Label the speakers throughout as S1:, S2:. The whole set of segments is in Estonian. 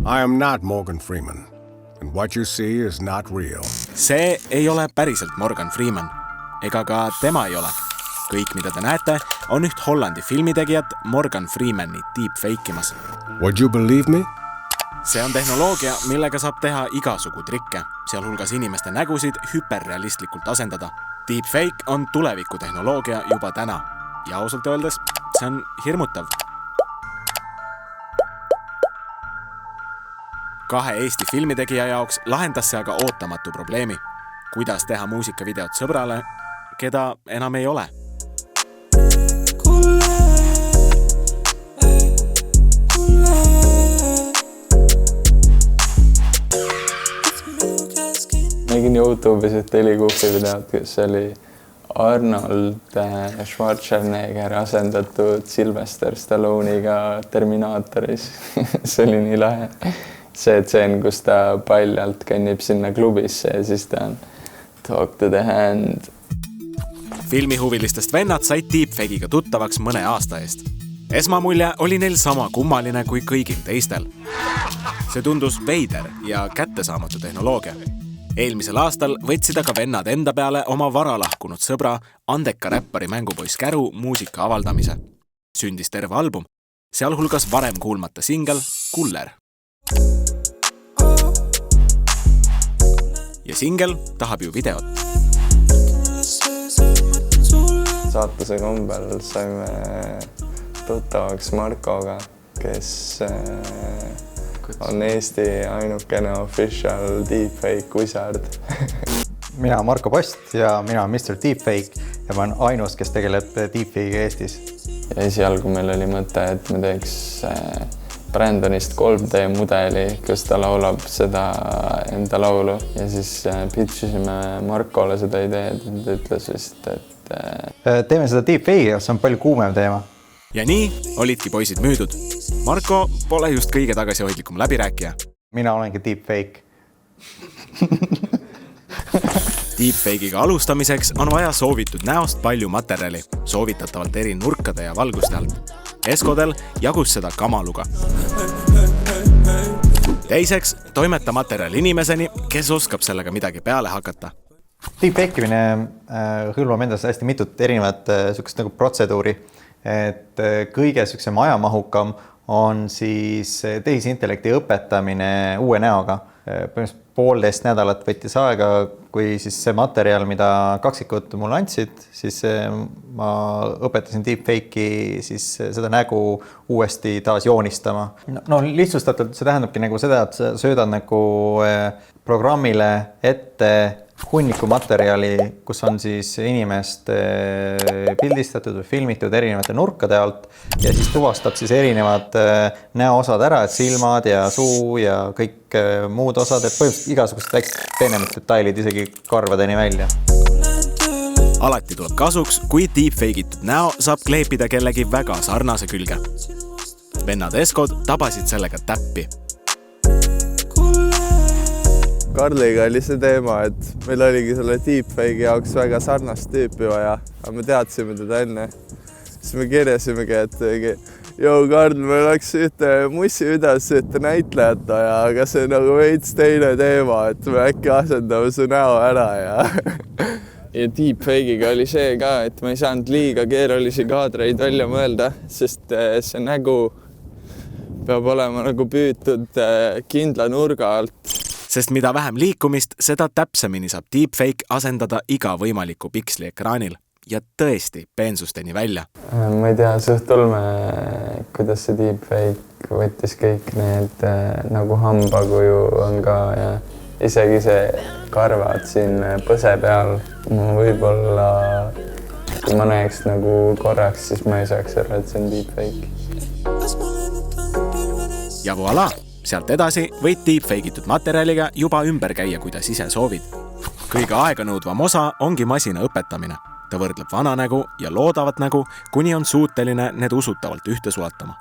S1: I am not Morgan Freeman, and what you see is not real.
S2: See ei ole päriselt Morgan Freeman, ega ka tema ei ole. Kõik, mida te näete, on üht Hollandi filmitegijat Morgan Freemani deepfakeimas.
S1: Would you believe me?
S2: See on tehnoloogia, millega saab teha igasugu trikke, sealhulgas inimeste nägusid hüperrealistlikult asendada. Deepfake on tulevikutehnoloogia juba täna ja ausalt öeldes see on hirmutav. 2 Eesti filmitegija jaoks lahendas see aga ootamatu probleemi. Kuidas teha muusikavideot sõbrale, keda enam ei ole?
S3: Nägin YouTube'is üht Helikuufi videot, kus oli Arnold Schwarzenegger asendatud Sylvester Stallone'iga Terminaatoris. See oli nii lahe. See tseen, kus ta paljalt kõnnib sinna klubisse ja siis ta on talk to the hand.
S2: Filmihuvilistest vennad said deepfake'iga tuttavaks mõne aasta eest. Esmamulje oli neil sama kummaline kui kõigil teistel. See tundus veider ja kättesaamatu tehnoloogia. Eelmisel aastal võtsid aga vennad enda peale oma varalahkunud sõbra, andeka räppari mängupoiss Käru muusika avaldamise. Sündis terve album, sealhulgas varem kuulmata singel Kuller. Ja singel tahab ju videot.
S3: Saatuse kombel saime tuttavaks Markoga, kes on Eesti ainukene official deepfake wizard.
S4: Mina Marko Post ja mina on Mr. Deepfake ja ma olen ainus, kes tegeleb deepfake'iga Eestis.
S3: Ja esialgu meil oli mõte, et me teeks Brandonist 3D mudeli, kus ta laulab seda enda laulu ja siis pitchisime Markole seda ideed, ta ütles vist, et
S4: teeme seda deepfake'iga, see on palju kuumem teema.
S2: Ja nii olidki poisid müüdud. Marko pole just kõige tagasihoidlikum läbirääkija.
S4: Mina olengi deepfake.
S2: Deepfake'iga alustamiseks on vaja soovitud näost palju materjali, soovitatavalt eri nurkade ja valguste alt. Eskodel jagus seda kamaluga. Teiseks, toimeta materjal inimeseni, kes oskab sellega midagi peale hakata.
S4: Deepfake'imine hõlmab endas hästi mitut erinevat sükest nagu protseduuri. Et kõige süksem ajamahukam on siis tehisintellekti õpetamine uue näoga. Põhimõtteliselt 1,5 nädalat võttis aega, kui siis see materjal, mida kaksikud mulle andsid, siis ma õpetasin deepfake'i siis seda nägu uuesti taas joonistama. No lihtsustatult see tähendabki nagu seda, et sa söödad nagu programmile ette hunniku materjali, kus on siis inimest pildistatud või filmitud erinevate nurkade alt ja siis tuvastab siis erinevad näoosad ära, et silmad ja suu ja kõik muud osad, et põhimõtteliselt igasugused väiksed peenemad detailid isegi karvadeni välja.
S2: Alati tuleb kasuks, kui deepfake'itud näo saab kleepida kellegi väga sarnase külge. Vennad Eskod tabasid sellega täppi.
S5: Karliga oli see teema, et meil oligi selle deepfake'i jaoks väga sarnast tüüpi vaja, aga me teadsime teda enne. Siis me kirjasimegi, et Karl, me oleks ühte mussivideos ühte näitlejat vaja, aga see nagu veits teine teema, et me äkki asendame su näo ära ja
S3: deepfake'iga oli see ka, et ma ei saanud liiga keerulisi kaadreid välja mõelda, sest see nägu peab olema nagu püütud kindla nurga alt.
S2: Sest mida vähem liikumist, seda täpsemini saab deepfake asendada iga võimaliku piksli ekraanil ja tõesti peensusteni välja.
S3: Ma ei tea, suht ulme, kuidas see deepfake võttis kõik need nagu hambakuju on ka ja isegi see karvad siin põse peal. Ma võib-olla, kui ma näeks nagu korraks, siis ma ei saaks aru, et see on deepfake.
S2: Ja voilà! Sealt edasi võid deepfake'itud materjaliga juba ümber käia, kuidas ise soovid. Kõige aeganõudvam osa ongi masina õpetamine. Ta võrdleb vana nägu ja loodavat nägu, kuni on suuteline need usutavalt ühte sulatama.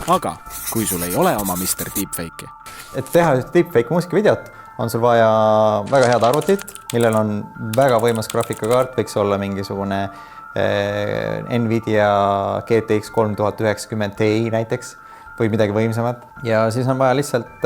S2: Aga kui sul ei ole oma Mr. Deepfake'i?
S4: Et teha deepfake muusikavideot on sul vaja väga head arvutit, millel on väga võimas graafikakaart, võiks olla mingisugune Nvidia GTX 3090 Ti näiteks. või midagi võimsamat ja siis on vaja lihtsalt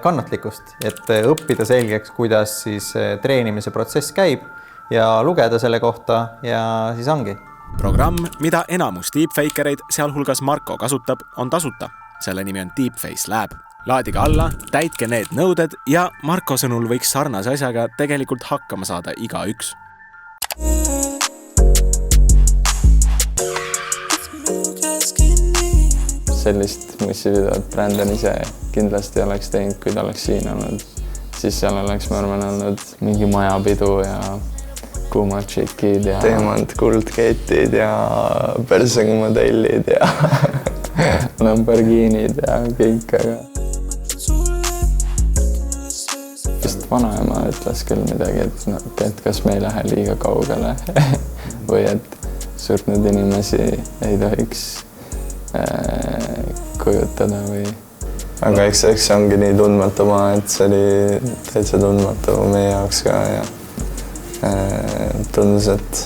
S4: kannatlikkust, et õppida selgeks, kuidas siis treenimise protsess käib ja lugeda selle kohta ja siis ongi.
S2: Programm, mida enamus deepfakereid, sealhulgas Marko kasutab, on tasuta. Selle nimi on Deepface Lab. Laadige alla, täitke need nõuded ja Marko sõnul võiks sarnase asjaga tegelikult hakkama saada igaüks.
S3: Sellist mussivideot Brandon ise kindlasti oleks teinud, kui ta oleks siin olnud. Siis seal oleks ma arvan olnud mingi majapidu ja kuumad tšikid ja
S5: teemant kuldkeetid ja persengamodellid ja
S3: Lamborghinid ja kõik, aga vist vanaema ütles küll midagi, et kas me ei lähe liiga kaugele või et surnud inimesi ei tohiks kujutada või...
S5: Aga eks see ongi nii tundmatu maa, et see oli täitsa tundmatu meie jaoks ka ja tundus, et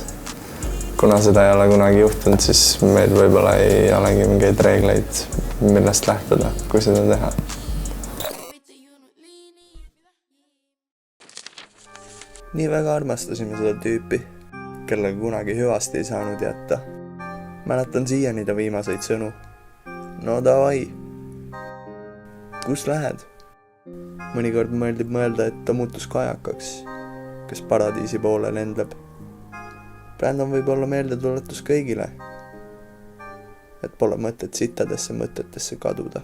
S5: kuna seda ei ole kunagi juhtunud, siis meil võib-olla ei olegi mingeid reegleid, millest lähtuda, kui seda teha. Nii väga armastasime seda tüüpi, kellega kunagi hüvasti ei saanud jätta. Mäletan siiani ta viimaseid sõnu. No davai. Kus lähed? Mõnikord mõeldib mõelda, et ta muutus kajakaks, kes paradiisi poole lendleb. Brandon võib olla meeldetuletus kõigile, et pole mõtet sittadesse mõtetesse kaduda.